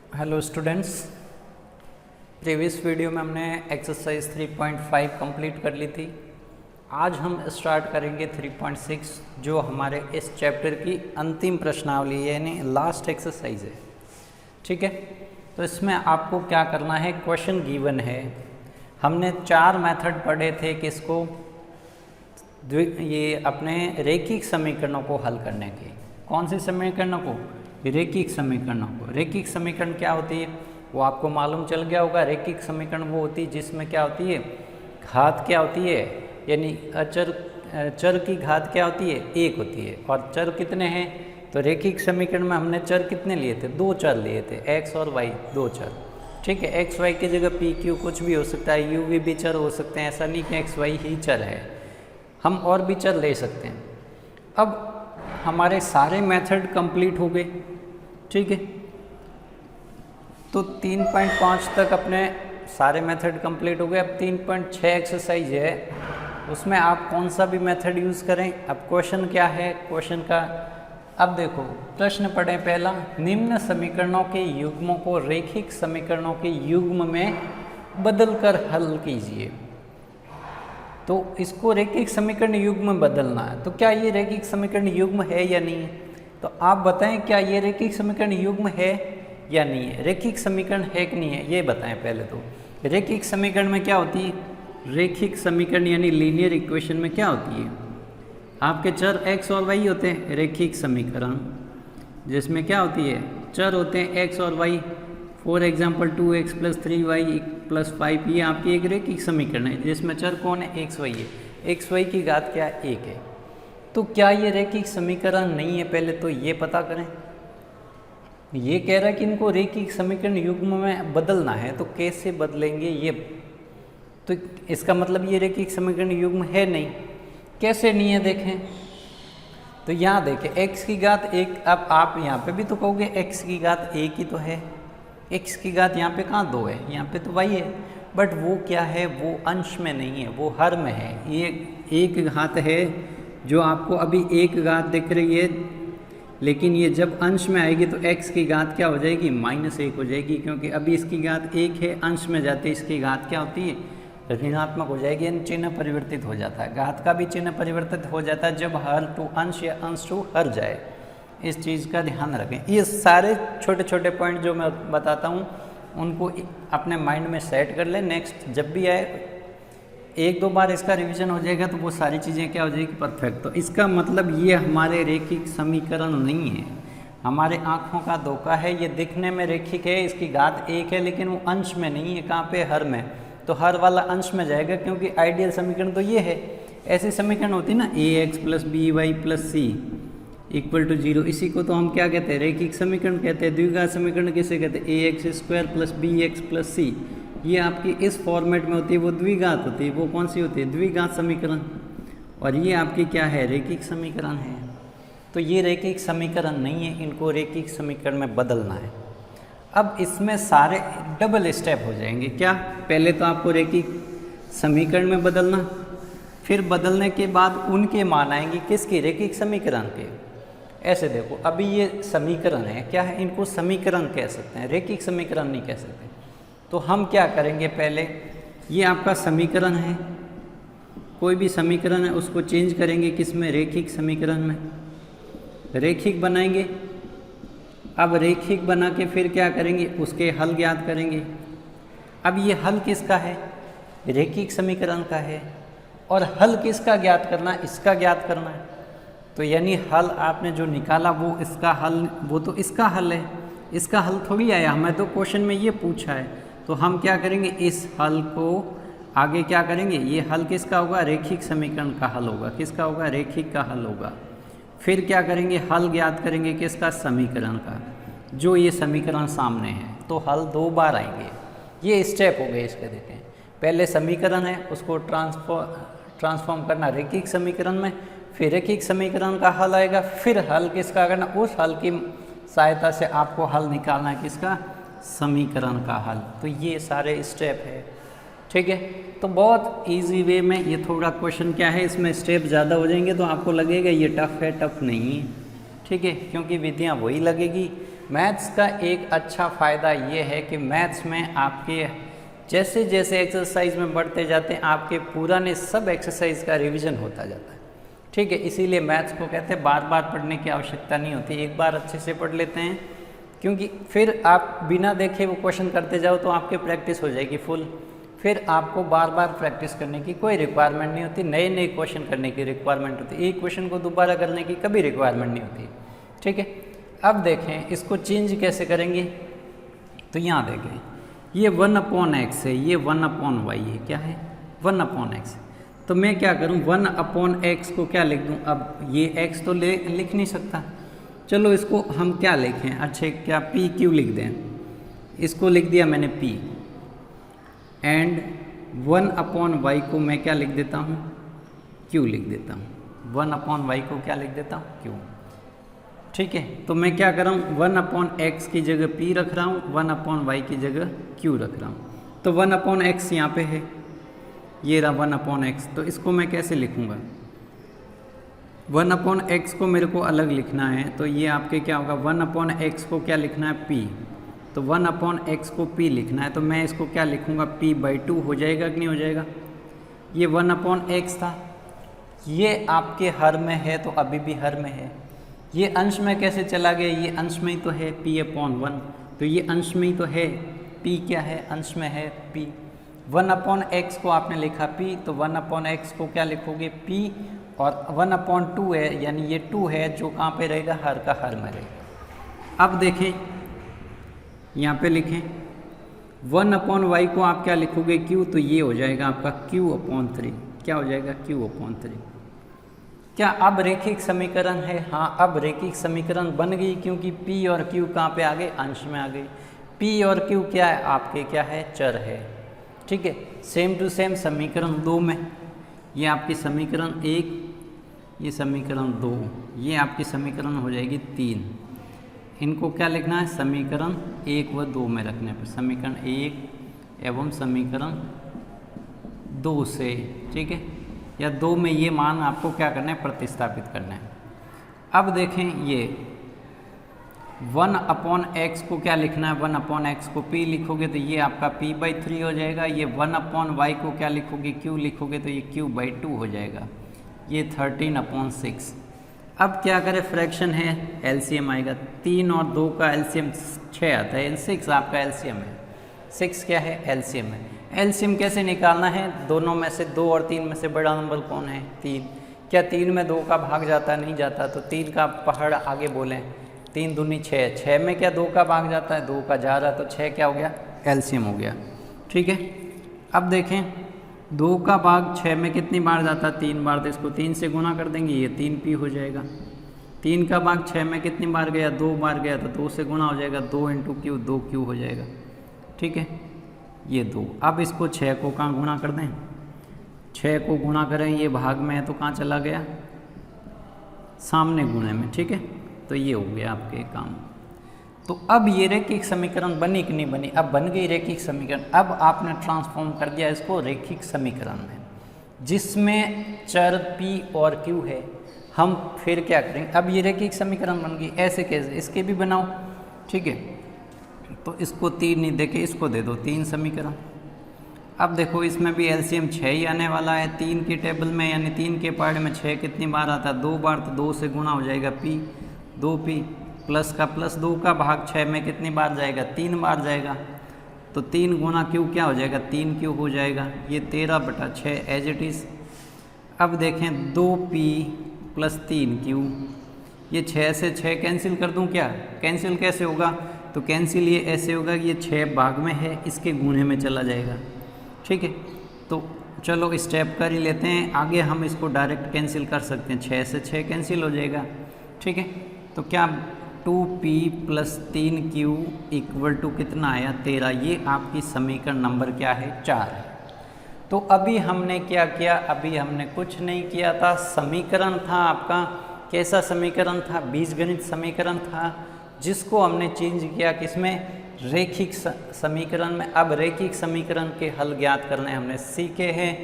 Hello students, previous video में हमने exercise 3.5 complete कर ली थी। आज हम स्टार्ट करेंगे 3.6 जो हमारे इस चैप्टर की अंतिम प्रश्नावली है, यानी लास्ट एक्सरसाइज है। ठीक है, तो इसमें आपको क्या करना है, क्वेश्चन गिवन है। हमने 4 मेथड पढ़े थे किसको, ये अपने रैखिक समीकरणों को हल करने के। कौन से समीकरणों को? रैखिक समीकरणों को। रैखिक समीकरण क्या होती है वो आपको मालूम चल गया होगा। रैखिक समीकरण वो होती है जिसमें क्या होती है, घात क्या होती है, यानी चर की घात क्या होती है, 1 होती है। और चर कितने हैं, तो रैखिक समीकरण में हमने चर कितने लिए थे, 2 चर लिए थे, x और y, 2 चर। ठीक है, एक्स वाई की जगह पी क्यू कुछ भी हो सकता है, यू भी चर हो सकते हैं, ऐसा नहीं कि एक्स वाई ही चर है, हम और भी चर ले सकते हैं। अब हमारे सारे मेथड कंप्लीट हो गए। ठीक है, तो 3.5 तक अपने सारे मेथड कंप्लीट हो गए। अब 3.6 एक्सरसाइज है, उसमें आप कौन सा भी मेथड यूज़ करें। अब क्वेश्चन क्या है, क्वेश्चन का अब देखो, प्रश्न पढ़ें पहला, निम्न समीकरणों के युग्मों को रैखिक समीकरणों के युग्म में बदलकर हल कीजिए। तो इसको रैखिक समीकरण युग्म में बदलना है, तो क्या ये रैखिक समीकरण युग्म है या नहीं है, तो आप बताएं क्या ये रैखिक समीकरण युग्म है या नहीं है। रैखिक समीकरण है कि नहीं है ये बताएं पहले। तो रैखिक समीकरण में क्या होती है, रैखिक समीकरण यानी लीनियर इक्वेशन में क्या होती है, आपके चर x और y होते हैं। रैखिक समीकरण जिसमें क्या होती है, चर होते हैं x और y। For example 2x + 3y + 5, ये आपकी एक रैखिक समीकरण है जिसमें चर कौन है, x y है। x y की घात क्या है, 1 है। तो क्या ये रैखिक समीकरण नहीं है, पहले तो ये पता करें। ये कह रहा है कि इनको रैखिक समीकरण युग्म में बदलना है, तो कैसे बदलेंगे ये, तो इसका मतलब ये रैखिक समीकरण युग्म है नहीं। कैसे नहीं है देखें, तो यहाँ देखें x की घात 1, अब आप यहाँ पे भी तो कहोगे x की घात 1 ही तो है, x की घात यहाँ पे कहाँ 2 है, यहाँ पे तो y है, बट वो क्या है, वो अंश में नहीं है, वो हर में है। ये एक घात है जो आपको अभी एक घात दिख रही है, लेकिन ये जब अंश में आएगी तो x की घात क्या हो जाएगी, -1 हो जाएगी, क्योंकि अभी इसकी घात 1 है, अंश में जाते इसकी घात क्या होती है, ऋणात्मक हो जाएगी, यानी चिन्ह परिवर्तित हो जाता है। घात का भी चिन्ह परिवर्तित हो जाता है जब हर टू अंश या अंश टू हर जाए। इस चीज़ का ध्यान रखें। ये सारे छोटे छोटे पॉइंट जो मैं बताता हूँ उनको अपने माइंड में सेट कर लें। नेक्स्ट जब भी आए 1-2 बार इसका रिवीजन हो जाएगा तो वो सारी चीज़ें क्या हो जाएगी, परफेक्ट। तो इसका मतलब ये हमारे रैखिक समीकरण नहीं है, हमारे आँखों का धोखा है। ये दिखने में रैखिक है, इसकी घात 1 है, लेकिन वो अंश में नहीं है। कहाँ पे, हर में। तो हर वाला अंश में जाएगा, क्योंकि आइडियल समीकरण तो ये है। ऐसी समीकरण होती है ना, ax + by + c = 0, इसी को तो हम क्या कहते हैं, रैखिक समीकरण कहते हैं। द्विघात समीकरण किसे कहते हैं, ax² + bx + c, ये आपकी इस फॉर्मेट में होती है, वो द्विघात होती है। वो कौन सी होती है, द्विघात समीकरण। और ये आपकी क्या है, रैखिक समीकरण है। तो ये रैखिक समीकरण नहीं है, इनको रैखिक समीकरण में बदलना है। अब इसमें सारे डबल स्टेप हो जाएंगे। क्या, पहले तो आपको रैखिक समीकरण में बदलना, फिर बदलने के बाद उनके मान आएंगे किसके, रैखिक समीकरण के। ऐसे देखो, अभी ये समीकरण है, क्या है, इनको समीकरण कह सकते हैं, रैखिक समीकरण नहीं कह सकते। तो हम क्या करेंगे, पहले ये आपका समीकरण है, कोई भी समीकरण है उसको चेंज करेंगे किस में, रैखिक समीकरण में, रैखिक बनाएंगे। अब रैखिक बना के फिर क्या करेंगे, उसके हल ज्ञात करेंगे। अब ये हल किसका है, रैखिक समीकरण का है, और हल किसका ज्ञात करना, इसका ज्ञात करना है। तो यानी हल आपने जो निकाला वो इसका हल, वो तो इसका हल है, इसका हल थोड़ी आया, हमें तो क्वेश्चन में ये पूछा है। तो हम क्या करेंगे, इस हल को आगे क्या करेंगे, ये हल किसका होगा, रैखिक समीकरण का हल होगा। किसका होगा, रैखिक का हल होगा। फिर क्या करेंगे, हल ज्ञात करेंगे किसका, समीकरण का, जो ये समीकरण सामने है। तो हल 2 बार आएंगे। ये स्टेप हो गए इसके, देखें। पहले समीकरण है, उसको ट्रांसफॉर्म करना रैखिक समीकरण में, फिर रैखिक समीकरण का हल आएगा, फिर हल किसका करना, उस हल की सहायता से आपको हल निकालना है किसका, समीकरण का हल। तो ये सारे स्टेप है। ठीक है, तो बहुत इजी वे में, ये थोड़ा क्वेश्चन क्या है, इसमें स्टेप ज़्यादा हो जाएंगे तो आपको लगेगा ये टफ है, टफ नहीं है। ठीक है, क्योंकि विधियाँ वही लगेगी, मैथ्स का एक अच्छा फ़ायदा ये है कि मैथ्स में आपके जैसे जैसे एक्सरसाइज में बढ़ते जाते हैं आपके पुराने सब एक्सरसाइज का रिवीजन होता जाता है। ठीक है, इसीलिए मैथ्स को कहते हैं बार बार पढ़ने की आवश्यकता नहीं होती, एक बार अच्छे से पढ़ लेते हैं, क्योंकि फिर आप बिना देखे वो क्वेश्चन करते जाओ तो आपकी प्रैक्टिस हो जाएगी फुल, फिर आपको बार बार प्रैक्टिस करने की कोई रिक्वायरमेंट नहीं होती, नए नए क्वेश्चन करने की रिक्वायरमेंट होती है, एक क्वेश्चन को दोबारा करने की कभी रिक्वायरमेंट नहीं होती। ठीक है, अब देखें इसको चेंज कैसे करेंगे। तो यहाँ देखें ये 1/x है, ये 1/y है, क्या है 1/x। तो मैं क्या करूँ 1/x को क्या लिख दूँ, अब ये x तो लिख नहीं सकता, चलो इसको हम क्या लिखें, अच्छे क्या p q लिख दें, इसको लिख दिया मैंने p, एंड 1/y को मैं क्या लिख देता हूँ q लिख देता हूँ, 1/y को क्या लिख देता हूँ q। ठीक है, तो मैं क्या कर रहा हूँ 1/x की जगह p रख रहा हूँ, 1/y की जगह q रख रहा हूँ। तो 1/x यहाँ पे है, ये रहा 1/x, तो इसको मैं कैसे लिखूँगा, 1/x को मेरे को अलग लिखना है, तो ये आपके क्या होगा 1/x को क्या लिखना है p, तो 1/x को p लिखना है, तो मैं इसको क्या लिखूँगा p/2 हो जाएगा कि नहीं हो जाएगा। ये 1/x था, ये आपके हर में है तो अभी भी हर में है, ये अंश में कैसे चला गया, ये अंश में ही तो है p/1, तो ये अंश में ही तो है, p क्या है अंश में है p, 1/x को आपने लिखा p, तो 1/x को क्या लिखोगे p, और 1/2 है यानी ये 2 है जो कहाँ पे रहेगा हर का हर में रहेगा। अब देखें यहाँ पे लिखें 1/y को आप क्या लिखोगे q, तो ये हो जाएगा आपका q/3, क्या हो जाएगा q/3। क्या अब रेखिक समीकरण है, हाँ अब रेखिक समीकरण बन गई, क्योंकि p और q कहाँ पे आ गए अंश में आ गई, p और q क्या है आपके क्या है चर है। ठीक है, सेम टू सेम समीकरण 2 में ये आपकी समीकरण 1, ये समीकरण 2, ये आपकी समीकरण हो जाएगी 3, इनको क्या लिखना है समीकरण 1 व 2 में रखने पर, समीकरण 1 एवं समीकरण 2 से, ठीक है, या 2 में ये मान आपको क्या करना है प्रतिस्थापित करना है। अब देखें ये 1/x को क्या लिखना है, 1/x को p लिखोगे तो ये आपका p/3 हो जाएगा, ये 1/y को क्या लिखोगे q लिखोगे तो ये q/2 हो जाएगा, ये 13/6। अब क्या करें फ्रैक्शन है एलसीएम आएगा, 3 और 2 का एलसीएम 6 आता है, 6 आपका एलसीएम है, 6 क्या है एलसीएम है। एलसीएम कैसे निकालना है, दोनों में से 2 और 3 में से बड़ा नंबर कौन है 3, क्या 3 में 2 का भाग जाता नहीं जाता, तो 3 का पहाड़ आगे बोलें, 3 दूनी 6, 6 में क्या 2 का भाग जाता है 2 का जा रहा, तो 6 क्या हो गया एलसीएम हो गया। ठीक है, अब देखें 2 का भाग 6 में कितनी बार जाता है 3 बार, तो इसको 3 से गुना कर देंगे, ये 3p हो जाएगा। 3 का भाग 6 में कितनी बार गया 2 बार गया, तो 2 से गुना हो जाएगा, 2 × q 2q हो जाएगा। ठीक है, ये 2, अब इसको 6 को कहाँ गुना कर दें, 6 को गुना करें, ये भाग में है तो कहाँ चला गया सामने गुणे में। ठीक है, तो ये हो गया आपके काम। तो अब ये रेखिक समीकरण बनी कि नहीं बनी, अब बन गई रेखिक समीकरण। अब आपने ट्रांसफॉर्म कर दिया इसको रेखिक समीकरण में, जिसमें चर p और q है। हम फिर क्या करेंगे, अब ये रेखिक समीकरण बन गई, ऐसे कैसे इसके भी बनाओ। ठीक है, तो इसको 3 नहीं देके इसको दे दो 3 समीकरण। अब देखो इसमें भी एलसीएम 6 ही आने वाला है 3 की टेबल में, यानी 3 के पहाड़ में 6 कितनी बार आता है 2 बार, तो 2 से गुना हो जाएगा p, 2p प्लस का प्लस 2 का भाग 6 में कितनी बार जाएगा 3 बार जाएगा, तो 3 गुना q क्या हो जाएगा 3q हो जाएगा, ये 13/6 एज इट इज़। अब देखें 2p प्लस 3q, ये 6 से 6 कैंसिल कर दूं क्या, कैंसिल कैसे होगा, तो कैंसिल ये ऐसे होगा कि ये 6 भाग में है इसके गुणे में चला जाएगा। ठीक है, तो चलो स्टेप कर ही लेते हैं, आगे हम इसको डायरेक्ट कैंसिल कर सकते हैं, 6 से 6 कैंसिल हो जाएगा। ठीक है, तो क्या 2p plus 3q equal to कितना आया 13, ये आपकी समीकरण नंबर क्या है 4 है। तो अभी हमने क्या किया, अभी हमने कुछ नहीं किया था, समीकरण था आपका कैसा समीकरण था, बीजगणित समीकरण था, जिसको हमने चेंज किया किसमें रेखिक समीकरण में। अब रेखिक समीकरण के हल ज्ञात करने हमने सीखे हैं।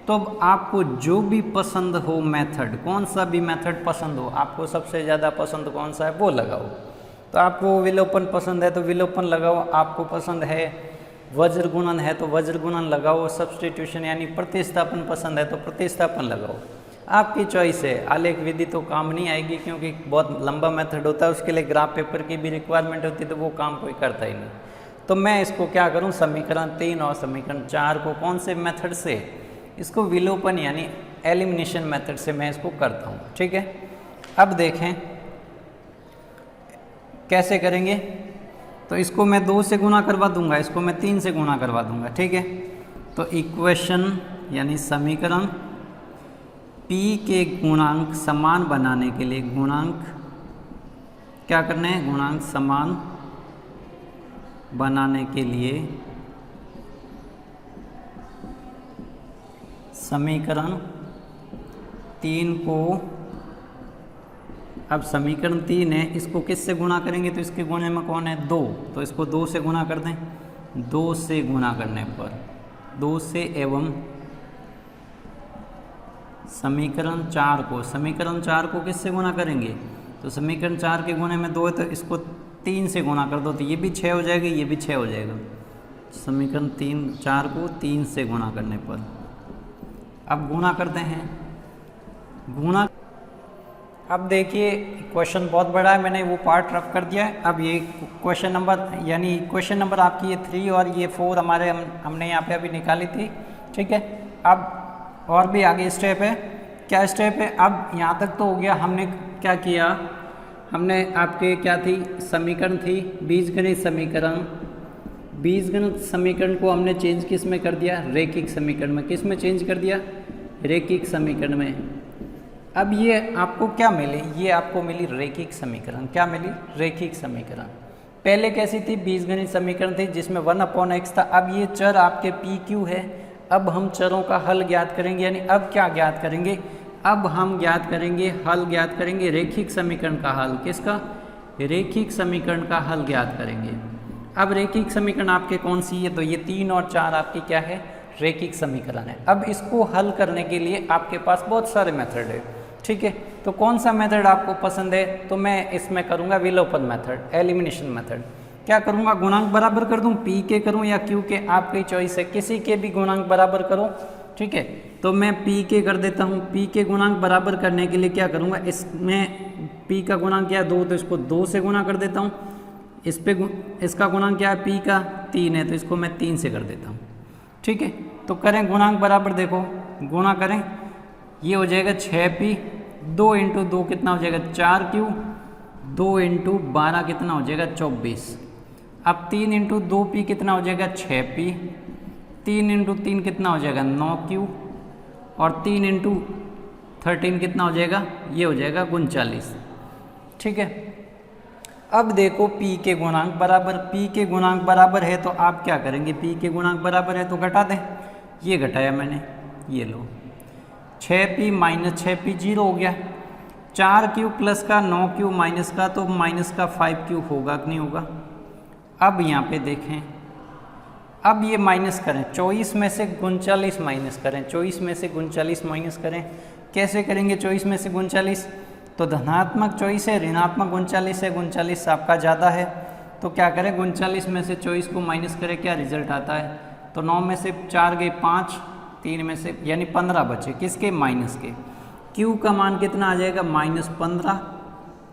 तो अब आपको जो भी पसंद हो मेथड, कौन सा भी मेथड पसंद हो, आपको सबसे ज़्यादा पसंद कौन सा है वो लगाओ। तो आपको विलोपन पसंद है तो विलोपन लगाओ, आपको पसंद है वज्र गुणन है तो वज्र गुणन लगाओ, सब्स्टिट्यूशन यानी प्रतिस्थापन पसंद है तो प्रतिस्थापन लगाओ, आपकी चॉइस है। आलेख विधि तो काम नहीं आएगी क्योंकि बहुत लंबा मेथड होता है, उसके लिए ग्राफ पेपर की भी रिक्वायरमेंट होती है, तो वो काम कोई करता ही नहीं। तो मैं इसको क्या करूं, समीकरण 3 और समीकरण 4 को कौन से मेथड से, इसको विलोपन यानी एलिमिनेशन मेथड से मैं इसको करता हूं। ठीक है, अब देखें कैसे करेंगे। तो इसको मैं 2 से गुणा करवा दूंगा, इसको मैं 3 से गुणा करवा दूंगा। ठीक है, तो इक्वेशन यानी समीकरण P के गुणांक समान बनाने के लिए गुणांक क्या करने हैं, गुणांक समान बनाने के लिए समीकरण 3 को, अब समीकरण 3 है, इसको किससे गुणा करेंगे, तो इसके गुणे में कौन है 2, तो इसको 2 से गुणा कर दें। 2 से गुणा करने पर 2 से एवं समीकरण 4 को, समीकरण 4 को किससे गुणा करेंगे, तो समीकरण 4 के गुणे में 2 है तो इसको 3 से गुणा कर दो, तो ये भी 6 हो जाएगा, ये भी 6 हो जाएगा। समीकरण 4 को 3 से गुणा करने पर, अब गुणा करते हैं, गुणा। अब देखिए क्वेश्चन बहुत बड़ा है, मैंने वो पार्ट रफ कर दिया है। अब ये क्वेश्चन नंबर यानी क्वेश्चन नंबर आपकी ये 3 और ये 4 हमारे हमने यहाँ पे अभी निकाली थी। ठीक है, अब और भी आगे स्टेप है, क्या स्टेप है, अब यहाँ तक तो हो गया। हमने क्या किया, हमने आपके क्या थी, समीकरण थी बीजगणित समीकरण, बीजगणित समीकरण को हमने चेंज किस में कर दिया, रैखिक समीकरण में। किस में चेंज कर दिया, रैखिक समीकरण में। अब ये आपको क्या मिली, ये आपको मिली रैखिक समीकरण। क्या मिली, रैखिक समीकरण। पहले कैसी थी, बीजगणित समीकरण थी जिसमें 1/x था। अब ये चर आपके PQ है। अब हम चरों का हल ज्ञात करेंगे, यानी अब क्या ज्ञात करेंगे, अब हम ज्ञात करेंगे, हल ज्ञात करेंगे रैखिक समीकरण का हल। किसका, रैखिक समीकरण का हल ज्ञात करेंगे। अब रैखिक समीकरण आपके कौन सी है, तो ये 3 और 4 आपकी क्या है, रैखिक समीकरण है। अब इसको हल करने के लिए आपके पास बहुत सारे मेथड है। ठीक है, तो कौन सा मेथड आपको पसंद है, तो मैं इसमें करूँगा विलोपन मेथड, एलिमिनेशन मेथड। क्या करूँगा, गुणांक बराबर कर दूँ, P के करूँ या Q के, आपकी चॉइस है, किसी के भी गुणांक बराबर करो। ठीक है, तो मैं P के कर देता हूँ। P के गुणांक बराबर करने के लिए क्या करूँगा, इसमें P का गुणांक क्या है 2, तो इसको 2 से गुणा कर देता हूँ। इस पे इसका गुणांक क्या है, P का 3 है, तो इसको मैं 3 से कर देता हूँ। ठीक है, तो करें गुणांक बराबर, देखो गुणा करें, ये हो जाएगा 6P, 2 × 2 कितना हो जाएगा 4Q, 2 × 12 कितना हो जाएगा 24। अब 3 × 2P कितना हो जाएगा 6P, 3 × 3 कितना हो जाएगा 9Q, और 3 × 13 कितना हो जाएगा, ये हो जाएगा 39। ठीक है, अब देखो P के गुणांक बराबर, P के गुणांक बराबर है तो आप क्या करेंगे, P के गुणांक बराबर है तो घटा दें। ये घटाया मैंने, ये लो 6P - 6P 0 हो गया। 4Q प्लस का 9Q माइनस का, तो माइनस का 5Q होगा कि नहीं होगा। अब यहाँ पे देखें, अब ये माइनस करें, 24 में से 39 माइनस करें, 24 में से 39 माइनस करें। कैसे करेंगे 24 में से 39, तो धनात्मक 24 है, ऋणात्मक 39 है, 39 आपका ज़्यादा है, तो क्या करें 39 में से 24 को माइनस करें, क्या रिजल्ट आता है, तो 9 में से 4 गए 5, 3 में से यानी 15 बचे, किसके, माइनस के। Q का मान कितना आ जाएगा, -15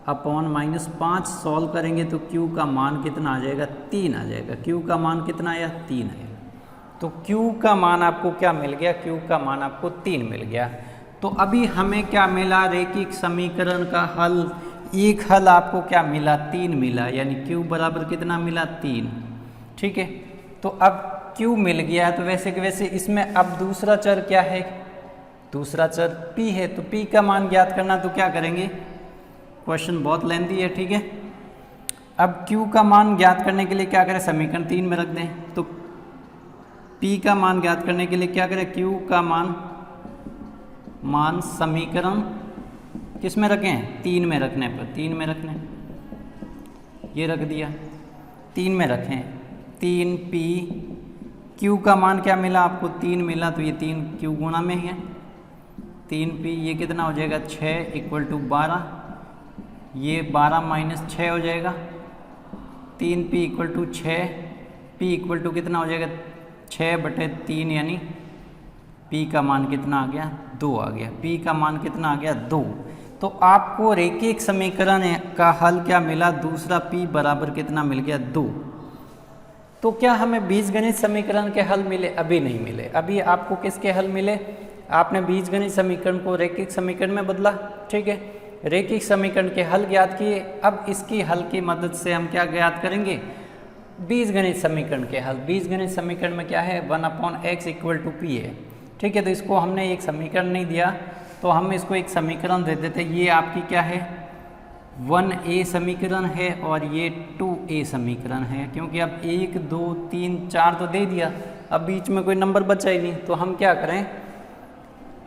अपॉन -5। सॉल्व करेंगे तो Q का मान कितना आ जाएगा, 3 आ जाएगा। Q का मान कितना आया, 3 आया। तो Q का मान आपको क्या मिल गया, Q का मान आपको 3 मिल गया। तो अभी हमें क्या मिला, रैखिक समीकरण का हल। एक हल आपको क्या मिला, 3 मिला, यानी Q बराबर कितना मिला, 3। ठीक है, तो अब Q मिल गया, तो वैसे कि वैसे इसमें अब दूसरा चर क्या है, दूसरा चर P है, तो P का मान ज्ञात करना, तो क्या करेंगे, क्वेश्चन बहुत लेंथी है। ठीक है, अब Q का मान ज्ञात करने के लिए क्या करें, समीकरण 3 में रख दें। तो P का मान ज्ञात करने के लिए क्या करें, Q का मान समीकरण किस में रखें, 3 में रखने पर, 3 में रखने, ये रख दिया, 3 में रखें। 3P, Q का मान क्या मिला आपको, 3 मिला, तो ये 3Q गुणा में है, 3P ये कितना हो जाएगा 6 = 12, ये 12 - 6 हो जाएगा, 3p equal to 6, p equal to कितना हो जाएगा 6/3 यानी p का मान कितना आ गया 2 आ गया, p का मान कितना आ गया 2। तो आपको रैखिक समीकरण का हल क्या मिला, दूसरा p बराबर कितना मिल गया 2। तो क्या हमें बीजगणित समीकरण के हल मिले? अभी नहीं मिले। अभी आपको किसके हल मिले? आपने बीजगणित समीकरण को रैखिक समीकरण में बदला, ठीक है, रैखिक समीकरण के हल ज्ञात किए। अब इसकी हल की मदद से हम क्या ज्ञात करेंगे, बीजगणित समीकरण के हल। बीजगणित समीकरण में क्या है 1/x इक्वल टू p है, ठीक है। तो इसको हमने एक समीकरण नहीं दिया तो हम इसको एक समीकरण दे देते। ये आपकी क्या है 1a समीकरण है और ये 2a समीकरण है, क्योंकि अब 1 2 3 4 तो दे दिया, अब बीच में कोई नंबर बचा ही नहीं। तो हम क्या करें,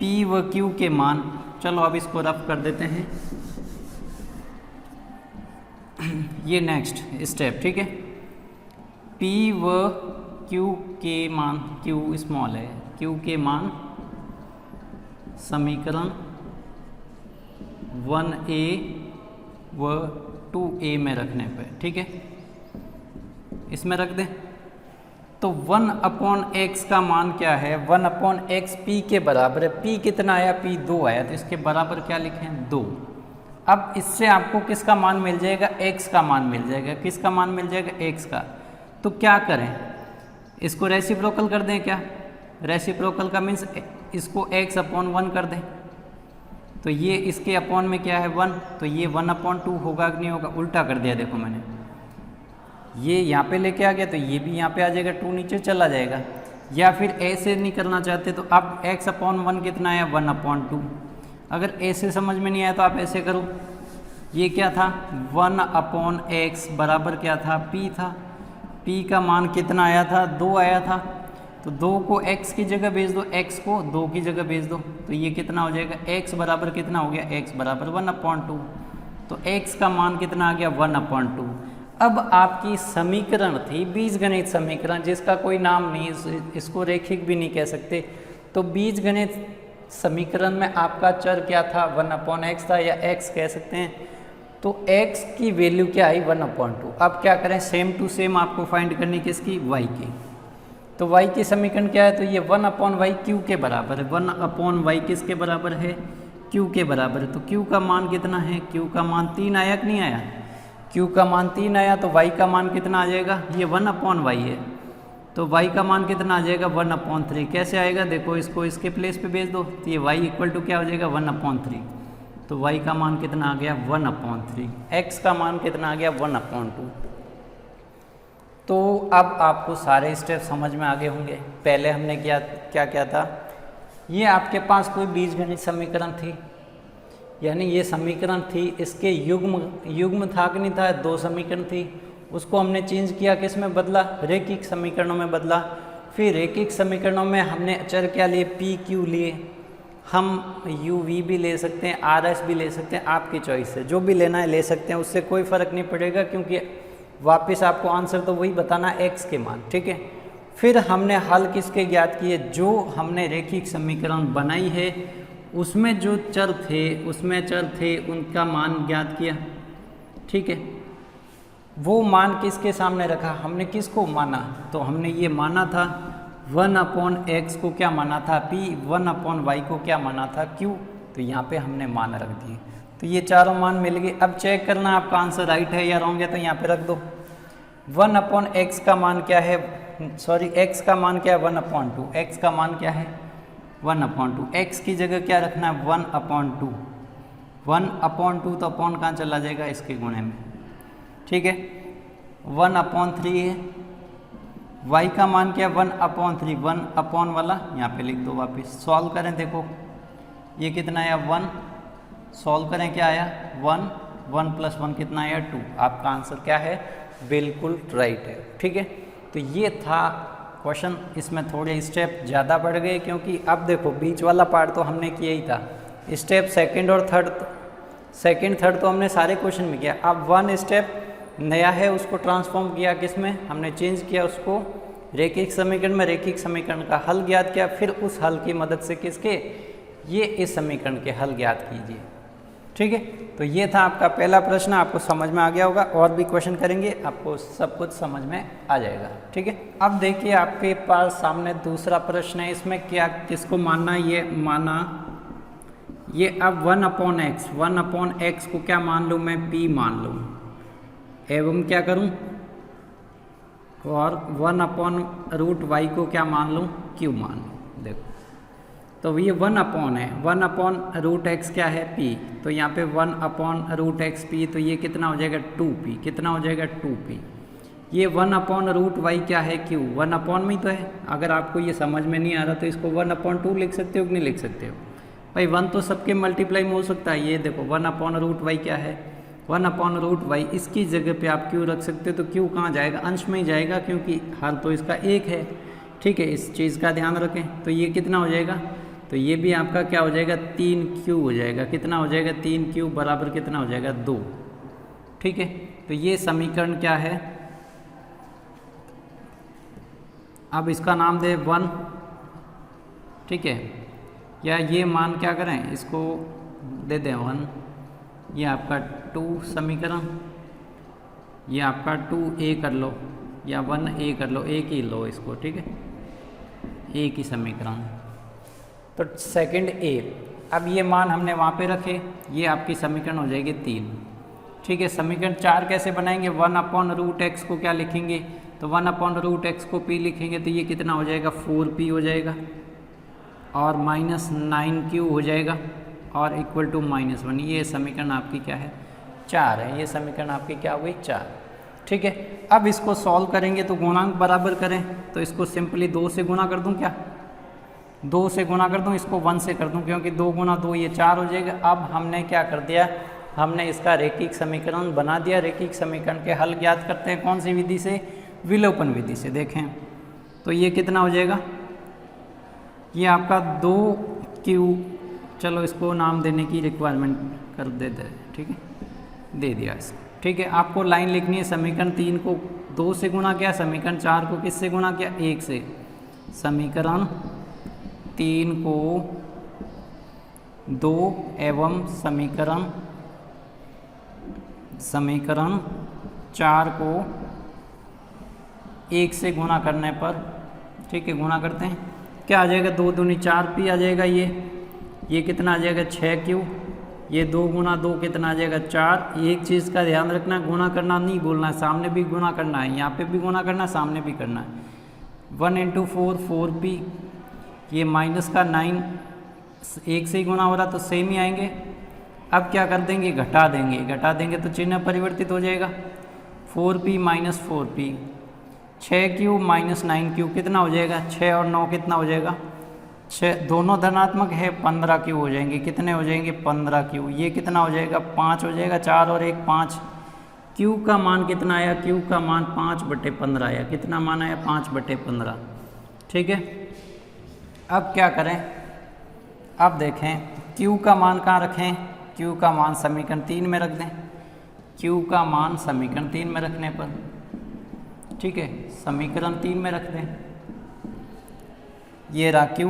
p व q के मान, चलो अब इसको रफ कर देते हैं। ये नेक्स्ट स्टेप, ठीक है, p व q के मान, q स्मॉल है, q के मान समीकरण 1a व 2a में रखने पे, ठीक है, इसमें रख दें। तो 1/x का मान क्या है, 1/x p के बराबर है। p कितना आया, p 2 आया, तो इसके बराबर क्या लिखें 2। अब इससे आपको किसका मान मिल जाएगा, x का मान मिल जाएगा। किसका मान मिल जाएगा, x का। तो क्या करें, इसको रेसिप्रोकल कर दें क्या, रेसिप्रोकल का मीन्स इसको x/1 कर दें। तो ये इसके अपॉन में क्या है 1, तो ये 1/2 होगा कि नहीं होगा, उल्टा कर दिया देखो मैंने, ये यहाँ पे लेके आ गया तो ये भी यहाँ पे आ जाएगा, 2 नीचे चला जाएगा। या फिर ऐसे नहीं करना चाहते तो अब x/1 कितना आया 1/2। अगर ऐसे समझ में नहीं आया तो आप ऐसे करो, ये क्या था 1/x बराबर क्या था p था, p का मान कितना आया था 2 आया था। तो 2 को x की जगह भेज दो, x को 2 की जगह भेज दो, तो ये कितना हो जाएगा, x बराबर कितना हो गया, x बराबर 1/2। तो x का मान कितना आ गया 1/2। अब आपकी समीकरण थी बीजगणित समीकरण, जिसका कोई नाम नहीं, इसको रैखिक भी नहीं कह सकते। तो बीजगणित समीकरण में आपका चर क्या था 1/x था, या x कह सकते हैं। तो x की वैल्यू क्या आई 1/2। अब क्या करें, सेम टू सेम आपको फाइंड करनी किसकी, y की। तो y की समीकरण क्या है, तो ये 1/y q के बराबर है। 1/y किसके बराबर है, q के बराबर है। तो q का मान कितना है, q का मान 3 आया कि नहीं आया, q का मान 3 आया। तो y का मान कितना आ जाएगा, ये 1/y है, तो y का मान कितना आ जाएगा 1/3। कैसे आएगा, देखो इसको इसके प्लेस पे भेज दो, तो ये y इक्वल टू क्या हो जाएगा 1/3। तो y का मान कितना आ गया 1/3, x का मान कितना आ गया 1/2। तो अब आपको सारे स्टेप समझ में आ गए होंगे। पहले हमने क्या क्या था, ये आपके पास कोई बीजगणित समीकरण थी, यानी ये समीकरण थी, इसके युग्म था कि नहीं था, 2 समीकरण थी, उसको हमने चेंज किया, किस में बदला, रैखिक समीकरणों में बदला। फिर रैखिक समीकरणों में हमने चर क्या लिए, p q लिए। हम u v भी ले सकते हैं, r s भी ले सकते हैं, आपकी चॉइस है, जो भी लेना है ले सकते हैं, उससे कोई फ़र्क नहीं पड़ेगा, क्योंकि वापस आपको आंसर तो वही बताना x के मान, ठीक है। फिर हमने हल किसके ज्ञात किए, जो हमने रैखिक समीकरण बनाई है उसमें जो चर थे उनका मान ज्ञात किया, ठीक है। वो मान किसके सामने रखा, हमने किसको माना, तो हमने ये माना था 1/x को क्या माना था p, 1/y को क्या माना था q। तो यहाँ पे हमने मान रख दिए, तो ये चारों मान मिल गए। अब चेक करना आपका आंसर राइट है या रॉन्ग है, तो यहाँ पे रख दो। 1/x का मान क्या है, सॉरी x का मान क्या है 1/2, x का मान क्या है 1/2, x की जगह क्या रखना है 1/2। 1/2 तो अपॉन कहाँ चला जाएगा, इसके गुणे में, ठीक है। 1/3 है, y का मान क्या है 1/3, 1 वाला यहाँ पे लिख दो, वापस सॉल्व करें, देखो ये कितना आया 1, सॉल्व करें क्या आया 1, 1 + 1 कितना आया 2। आपका आंसर क्या है, बिल्कुल राइट है, ठीक है। तो ये था क्वेश्चन, इसमें थोड़े स्टेप ज़्यादा बढ़ गए, क्योंकि अब देखो बीच वाला पार्ट तो हमने किया ही था, स्टेप सेकंड और थर्ड तो हमने सारे क्वेश्चन में किया। अब 1 स्टेप नया है, उसको ट्रांसफॉर्म किया, किसमें हमने चेंज किया उसको रैखिक समीकरण में, रैखिक समीकरण का हल ज्ञात किया। फिर उस हल की मदद से किसके, ये इस समीकरण के हल ज्ञात कीजिए। ठीक है, तो ये था आपका पहला प्रश्न, आपको समझ में आ गया होगा। और भी क्वेश्चन करेंगे, आपको सब कुछ समझ में आ जाएगा। ठीक है, अब देखिए आपके पास सामने दूसरा प्रश्न है। इसमें क्या किसको मानना है, ये माना ये अब 1/x को क्या मान लूँ मैं, p मान लूँ, एवं क्या करूँ, और 1/√y को क्या मान लूँ, q मान लूँ। देखो तो ये 1 है, 1/√x क्या है, p, तो यहाँ पे 1/√x p, तो ये कितना हो जाएगा 2p, कितना हो जाएगा 2p। ये 1/√y क्या है, q, 1 में ही तो है। अगर आपको ये समझ में नहीं आ रहा तो इसको 1/2 लिख सकते हो कि नहीं लिख सकते हो भाई, 1 तो सबके मल्टीप्लाई में हो सकता है। ये देखो 1/√y क्या है, 1/√y, इसकी जगह पे आप q रख सकते हो, तो q कहाँ जाएगा, अंश में ही जाएगा, क्योंकि हल तो इसका एक है। ठीक है, इस चीज़ का ध्यान रखें। तो ये कितना हो जाएगा, तो ये भी आपका क्या हो जाएगा, 3q हो जाएगा। कितना हो जाएगा, 3q बराबर कितना हो जाएगा, 2। ठीक है, तो ये समीकरण क्या है, अब इसका नाम दे 1। ठीक है, या ये मान क्या करें, इसको दे दें 1। ये आपका 2 समीकरण, ये आपका 2a कर लो, या 1a कर लो, एक ही लो इसको। ठीक है, एक ही समीकरण, तो सेकंड a। अब ये मान हमने वहाँ पे रखे, ये आपकी समीकरण हो जाएगी 3। ठीक है, समीकरण 4 कैसे बनाएंगे, 1/√x को क्या लिखेंगे, तो 1/√x को p लिखेंगे, तो ये कितना हो जाएगा, 4p हो जाएगा, और -9q हो जाएगा, और इक्वल टू -1। ये समीकरण आपकी क्या है, 4 है। ये समीकरण आपकी क्या हो गई, 4। ठीक है, अब इसको सॉल्व करेंगे तो गुणांक बराबर करें, तो इसको सिंपली 2 से गुणा कर दूं, क्या 2 से गुणा कर दूं, इसको 1 से कर दूं, क्योंकि 2 × 2 ये 4 हो जाएगा। अब हमने क्या कर दिया, हमने इसका रेखिक समीकरण बना दिया। रेखिक समीकरण के हल ज्ञात करते हैं कौन सी विधि से, विलोपन विधि से। देखें तो ये कितना हो जाएगा, ये आपका 2q, चलो इसको नाम देने की रिक्वायरमेंट कर देते हैं। ठीक है, दे दिया इसको। ठीक है, आपको लाइन लिखनी है, समीकरण 3 को 2 से गुणा किया, समीकरण 4 को किससे गुणा किया, 1 से। समीकरण 3 को 2 एवं समीकरण 4 को 1 से गुणा करने पर, ठीक है, गुणा करते हैं, क्या आ जाएगा, 2 दूनी 4p आ जाएगा। ये कितना आ जाएगा, 6q। ये 2 × 2 कितना आ जाएगा, 4। एक चीज़ का ध्यान रखना, गुणा करना नहीं भूलना है, सामने भी गुणा करना है, यहाँ पे भी गुणा करना है, सामने भी करना है। 1 × 4 4p, ये माइनस का 9 1 से ही गुणा हो रहा तो सेम ही आएंगे। अब क्या कर देंगे, घटा देंगे तो चिन्ह परिवर्तित हो जाएगा। 4p - 4p, 6q - 9q कितना हो जाएगा, 6 और 9 कितना हो जाएगा, 6, दोनों धनात्मक है, 15q हो जाएंगे। कितने हो जाएंगे, 15q। ये कितना हो जाएगा, 5 हो जाएगा, 4 और 1 5। q का मान कितना आया, q का मान 5/15 आया। कितना मान आया, 5/15। ठीक है, अब क्या करें, अब देखें q का मान कहाँ रखें, q का मान समीकरण 3 में रख दें। q का मान समीकरण 3 में रखने पर, ठीक है, समीकरण 3 में रख दें। ये रहा q,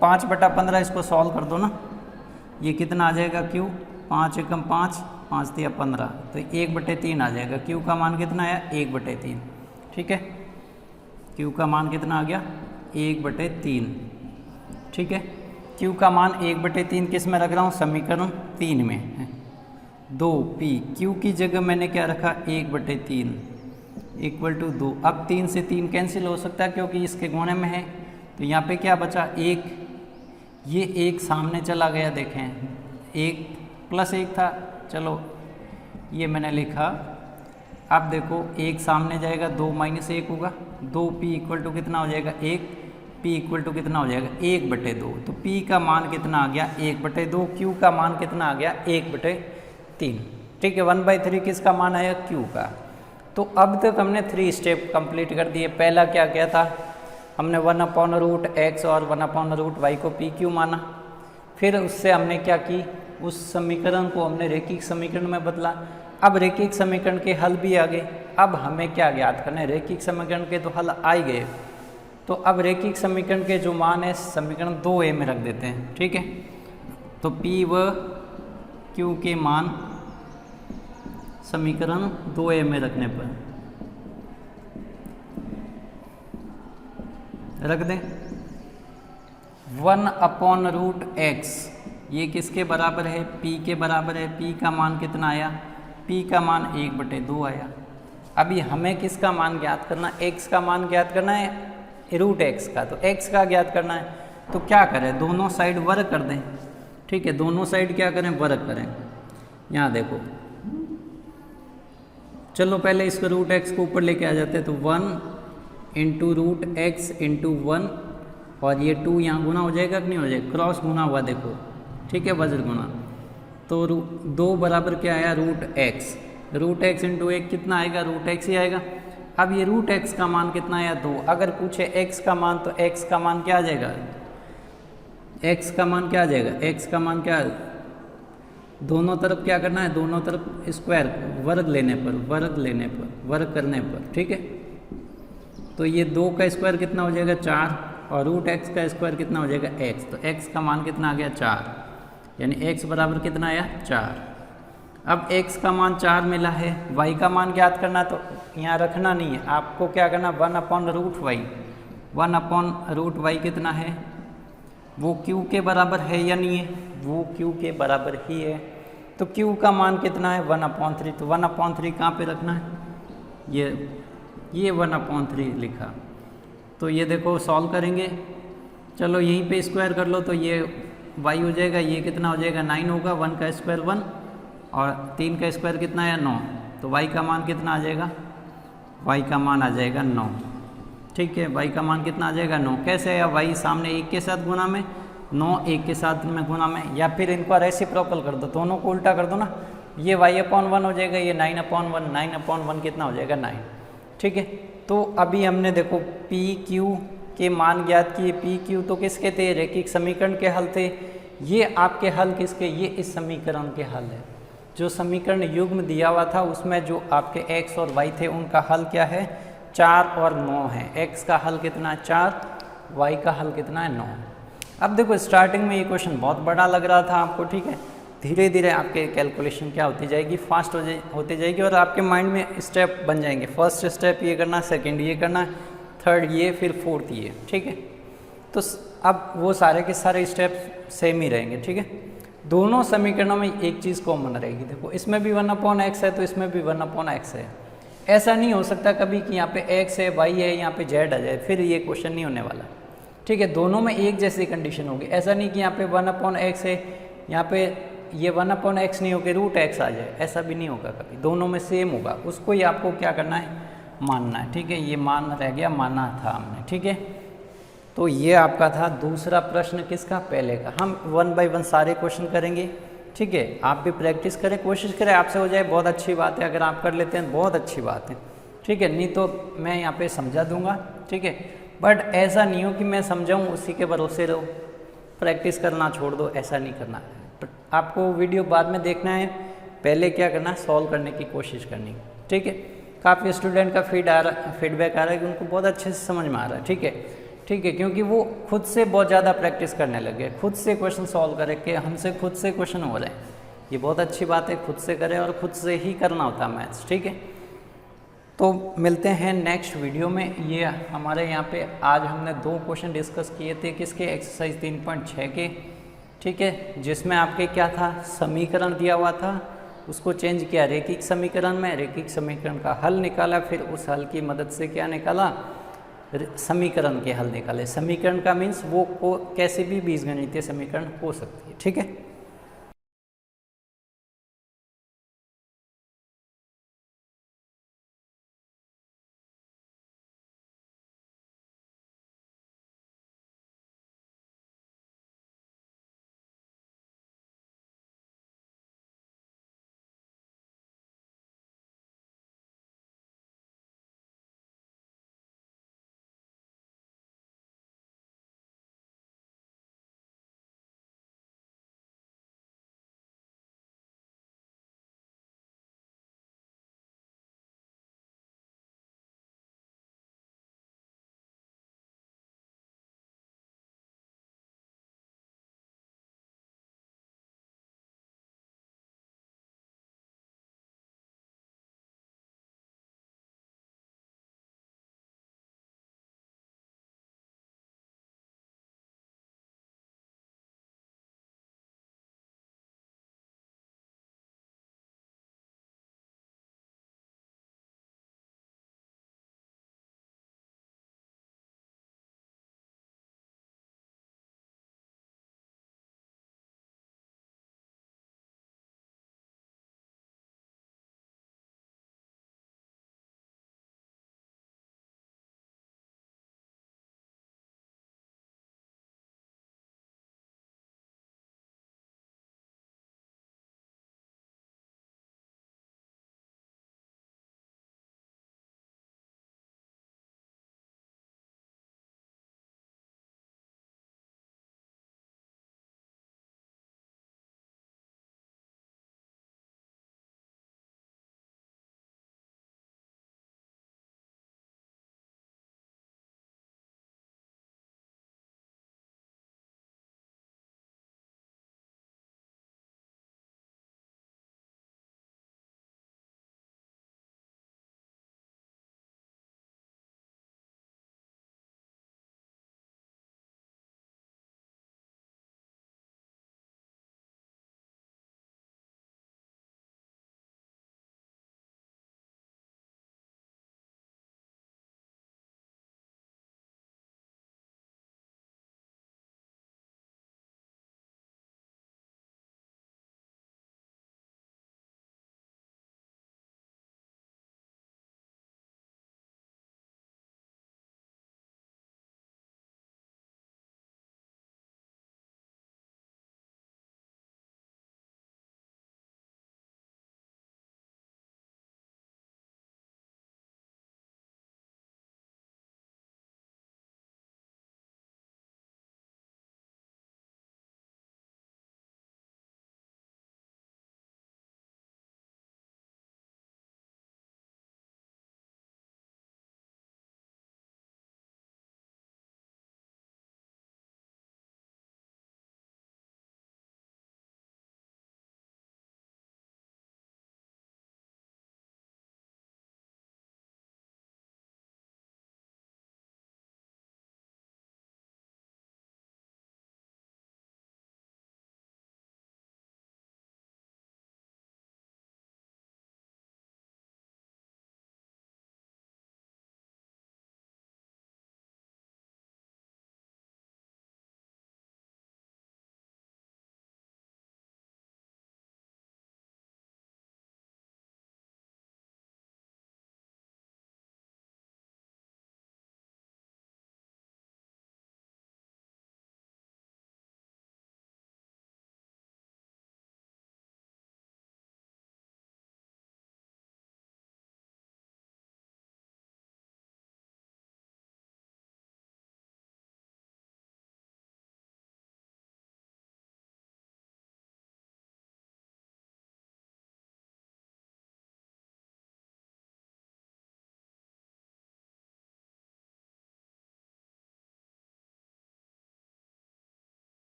5/15, इसको सॉल्व कर दो ना, ये कितना आ जाएगा q, 5 × 5, 5 × 15, तो 1/3 आ जाएगा। q का मान कितना आया, 1/3। ठीक है, q का मान कितना आ गया, 1/3। ठीक है, q का मान 1/3 किस में रख रहा हूँ, समीकरण 3 में। 2p, q की जगह मैंने क्या रखा, 1/3 इक्वल टू 2। अब 3 से 3 कैंसिल हो सकता है क्योंकि इसके गुणे में है, तो यहाँ पे क्या बचा, 1। ये 1 सामने चला गया, देखें 1 + 1 था, चलो ये मैंने लिखा। अब देखो 1 सामने जाएगा, 2 - 1 होगा, 2p इक्वल टू कितना हो जाएगा, 1। p इक्वल टू कितना हो जाएगा, 1/2। तो p का मान कितना आ गया, 1/2। q का मान कितना आ गया, 1/3। ठीक है, 1/3 किसका मान आया, q का। तो अब तक हमने 3 स्टेप कंप्लीट कर दिए। पहला क्या किया था, हमने 1/√x और 1/√y को PQ माना। फिर उससे हमने क्या की, उस समीकरण को हमने रेखिक समीकरण में बदला। अब रेखिक समीकरण के हल भी आ गए। अब हमें क्या ज्ञात करना है, रेखिक समीकरण के तो हल आ ही गए, तो अब रेखिक समीकरण के जो मान है समीकरण 2a में रख देते हैं। ठीक है, तो P व क्यू के मान समीकरण 2a में रखने पर रख दें 1/√x, ये किसके बराबर है, p के बराबर है। p का मान कितना आया, p का मान 1/2 आया। अभी हमें किसका मान ज्ञात करना, x का मान ज्ञात करना है √x का, तो x का ज्ञात करना है। तो क्या करें, दोनों साइड वर्ग कर दें, ठीक है, दोनों साइड क्या करें, वर्ग करें। यहाँ देखो, चलो पहले इसको √x को ऊपर लेके आ जाते हैं, तो 1 × √x × 1, और ये 2 यहाँ गुना हो जाएगा कि नहीं हो जाएगा, क्रॉस गुना हुआ देखो, ठीक है, वज्र गुना। तो 2 बराबर क्या आया, √x, √x × 1 कितना आएगा, √x ही आएगा। अब ये √x का मान कितना आया, 2। अगर पूछे x का मान, तो x का मान क्या आ जाएगा, x का मान क्या आ जाएगा, x का मान क्या, दोनों तरफ क्या करना है, दोनों तरफ स्क्वायर, वर्ग लेने पर, वर्ग करने पर, ठीक है। तो ये 2 का स्क्वायर कितना हो जाएगा, 4, और √x का स्क्वायर कितना हो जाएगा, x। तो x का मान कितना आ गया, 4, यानी x बराबर कितना आया, 4। अब x का मान 4 मिला है, y का मान ज्ञात करना, तो यहाँ रखना नहीं है, आपको क्या करना, 1/√y, 1/√y कितना है, वो q के बराबर है या नहीं है, वो q के बराबर ही है। तो q का मान कितना है, 1/3, तो 1/3 कहाँ पे रखना है, ये 1/3 लिखा। तो ये देखो सॉल्व करेंगे, चलो यहीं पे स्क्वायर कर लो, तो ये y हो जाएगा, ये कितना हो जाएगा, 9 होगा, 1 का स्क्वायर 1, और 3 का स्क्वायर कितना है, 9। तो y का मान कितना आ जाएगा, y का मान आ जाएगा 9, ठीक है, y का मान कितना आ जाएगा, 9। कैसे है, y सामने 1 के साथ गुना में, 9 1 के साथ में गुना में, या फिर इनको रेसिप्रोकल कर दो, दोनों को उल्टा कर दो ना, ये y/1 हो जाएगा, ये 9/1, 9/1 कितना हो जाएगा, 9, ठीक है। तो अभी हमने देखो p q के मान ज्ञात किए, p q तो किसके थे, रैखिक समीकरण के हल थे। ये आपके हल किसके, ये इस समीकरण के हल है। जो समीकरण युग्म दिया हुआ था उसमें जो आपके x और y थे उनका हल क्या है, 4 और 9 है। x का हल कितना है, 4, y का हल कितना है, 9। अब देखो स्टार्टिंग में ये क्वेश्चन बहुत बड़ा लग रहा था आपको, ठीक है, धीरे धीरे आपके कैलकुलेशन क्या होती जाएगी, फास्ट होती जाएगी, और आपके माइंड में स्टेप बन जाएंगे। फर्स्ट स्टेप ये करना, सेकंड ये करना, थर्ड ये, फिर फोर्थ ये, ठीक है। तो अब वो सारे के सारे स्टेप सेम ही रहेंगे, ठीक है। दोनों समीकरणों में एक चीज़ कॉमन रहेगी, देखो इसमें भी 1/x है, तो इसमें भी 1/x है। ऐसा नहीं हो सकता कभी कि यहाँ पे x है, y है, यहाँ पे z आ जाए, फिर ये क्वेश्चन नहीं होने वाला, ठीक है। दोनों में एक जैसी कंडीशन होगी, ऐसा नहीं कि यहाँ पे 1/x है, यहाँ पे ये 1/x नहीं होकर √x आ जाए, ऐसा भी नहीं होगा कभी, दोनों में सेम होगा। उसको ही आपको क्या करना है, मानना है, ठीक है। ये मान रह गया, माना था हमने, ठीक है। तो ये आपका था दूसरा प्रश्न, किसका, पहले का। हम 1 बाय 1 सारे क्वेश्चन करेंगे, ठीक है। आप भी प्रैक्टिस करें, कोशिश करें आपसे हो जाए, बहुत अच्छी बात है। अगर आप कर लेते हैं बहुत अच्छी बात है, ठीक है। नहीं तो मैं यहाँ पे समझा दूंगा, ठीक है। बट ऐसा नहीं हो कि मैं समझाऊँ उसी के भरोसे रहो, प्रैक्टिस करना छोड़ दो, ऐसा नहीं करना है। आपको वीडियो बाद में देखना है, पहले क्या करना है, सॉल्व करने की कोशिश करनी, ठीक है। काफ़ी स्टूडेंट का फीडबैक आ रहा है कि उनको बहुत अच्छे से समझ में आ रहा है, ठीक है, ठीक है। क्योंकि वो खुद से बहुत ज़्यादा प्रैक्टिस करने लगे, खुद से क्वेश्चन सॉल्व करें कि हमसे खुद से क्वेश्चन हो रहे हैं। ये बहुत अच्छी बात है, खुद से करें और खुद से ही करना होता है मैथ्स, ठीक है। तो मिलते हैं नेक्स्ट वीडियो में। ये हमारे यहाँ पे आज हमने 2 क्वेश्चन डिस्कस किए थे, किसके, एक्सरसाइज 3.6 के, ठीक है। जिसमें आपके क्या था, समीकरण दिया हुआ था, उसको चेंज किया रैखिक समीकरण में, रैखिक समीकरण का हल निकाला, फिर उस हल की मदद से क्या निकाला, समीकरण के हल निकाले। समीकरण का मीन्स वो कैसे भी बीजगणितीय समीकरण हो सकती है, ठीक है।